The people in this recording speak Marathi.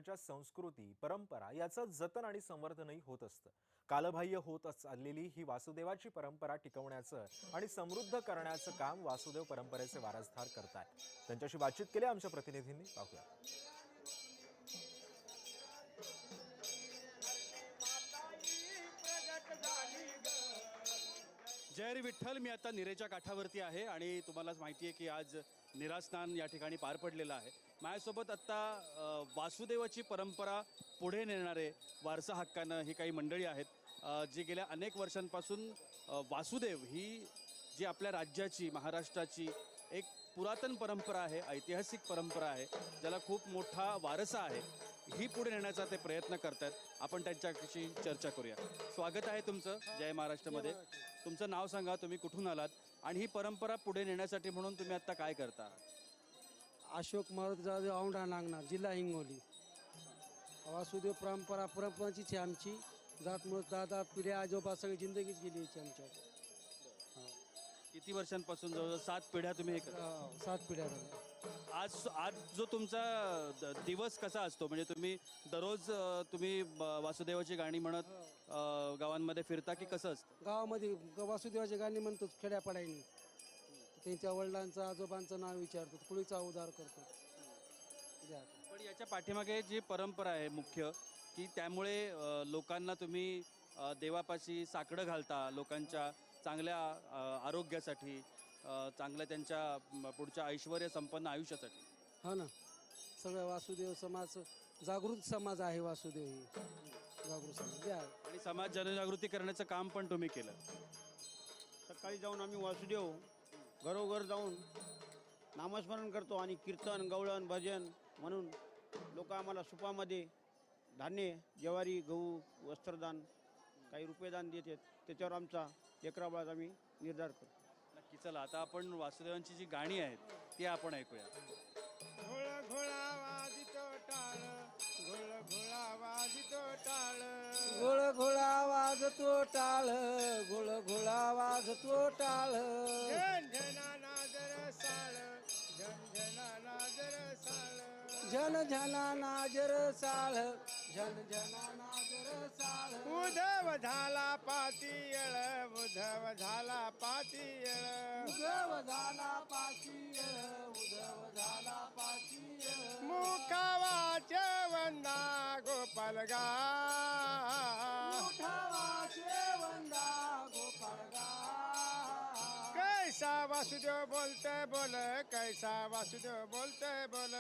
राज्याच्या संस्कृती परंपरा याचं जतन आणि संवर्धनही होत असतं। कालबाह्य होत चाललेली ही वासुदेवाची परंपरा टिकवण्याचं आणि समृद्ध करण्याचं काम वासुदेव परंपरेचे वारसदार करतायत। त्यांच्याशी बातचीत केली आमच्या प्रतिनिधींनी, पाहूया। जय हरी विठ्ठल। मी आता निरेच्या काठावरती आहे आणि तुम्हालाच माहिती आहे की आज निरास्नान या ठिकाणी पार पडलेलं आहे। माझ्यासोबत आत्ता वासुदेवाची परंपरा पुढे नेणारे वारसा हक्कानं ही काही मंडळी आहेत, जी गेल्या अनेक वर्षांपासून वासुदेव ही जी आपल्या राज्याची, महाराष्ट्राची एक पुरातन परंपरा आहे, ऐतिहासिक परंपरा आहे, ज्याला खूप मोठा वारसा आहे, ही पुढे नेण्याचा ते प्रयत्न करतात। आपण त्यांच्याशी चर्चा करूया। स्वागत आहे तुमचं जय महाराष्ट्रमध्ये। तुमचं नाव सांगा, तुम्ही कुठून आलात आणि ही परंपरा पुढे नेण्यासाठी म्हणून तुम्ही आता काय करता? अशोक मारुती जाधव, औंढा नागनाथ, जिल्हा हिंगोली। वासुदेव परंपराचीच आहे आमची। जात मग दादा पिढ्या आजोबा सगळी जिंदगीच गेली याची आमच्या। किती वर्षांपासून? जवळजवळ 7 पिढ्या तुम्ही हे करता? 7 पिढ्या झाल्या। आज जो तुमचा दिवस कसा असतो? म्हणजे तुम्ही दररोज तुम्ही वासुदेवाची गाणी म्हणत गावांमध्ये फिरता की कसं असतं? गावामध्ये वासुदेवाची गाणी म्हणतो खेड्यापाड्यानी। त्यांच्या वडिलांचं आजोबांचं नाव विचारतो, कुळीचा उद्धार करतो। पण याच्या पाठीमागे जी परंपरा आहे मुख्य, की त्यामुळे लोकांना तुम्ही देवापाशी साकडं घालता, लोकांच्या चांगल्या आरोग्यासाठी, चांगल्या त्यांच्या पुढच्या ऐश्वर्य संपन्न आयुष्यासाठी। हा ना, सगळं वासुदेव समाज जागृत समाज आहे। वासुदेव ही जागृत समाज आहे आणि समाज जनजागृती करण्याचं काम पण तुम्ही केलं। सकाळी जाऊन आम्ही वासुदेव घरोघर जाऊन नामस्मरण करतो आणि कीर्तन, गवळण, भजन म्हणून लोक आम्हाला सुपामध्ये धान्य, ज्वारी, गहू, वस्त्रदान, काही रुपयेदान देतात। त्याच्यावर आमचा लेकराबाळात आम्ही निर्धार करतो। नक्की, चला आता आपण वासुदेवांची जी गाणी आहेत ती आपण ऐकूया। घोळा घोळा वाजितो टाळ, घोळा घोळा वाजितो टाळ, घोळ घोळा वाजतो टाळ, घोळ घोळा वाजतो टाळ। झन झना नाजर साळ, झन झना नाजर साळ, झन झना नाजर साळ, झन झना नाजर साळ। उधव झाला पातीयळ, उधव झाला पातीयळ, उधव झाला पाचीळ, उधव झाला पाचीळ। मुखावाचे वंदा गोपालगा, मुखावाचे वंदा गोपाळगा। कैसा वासुदेव बोलते बोल, कैसा वासुदेव बोलते बोल।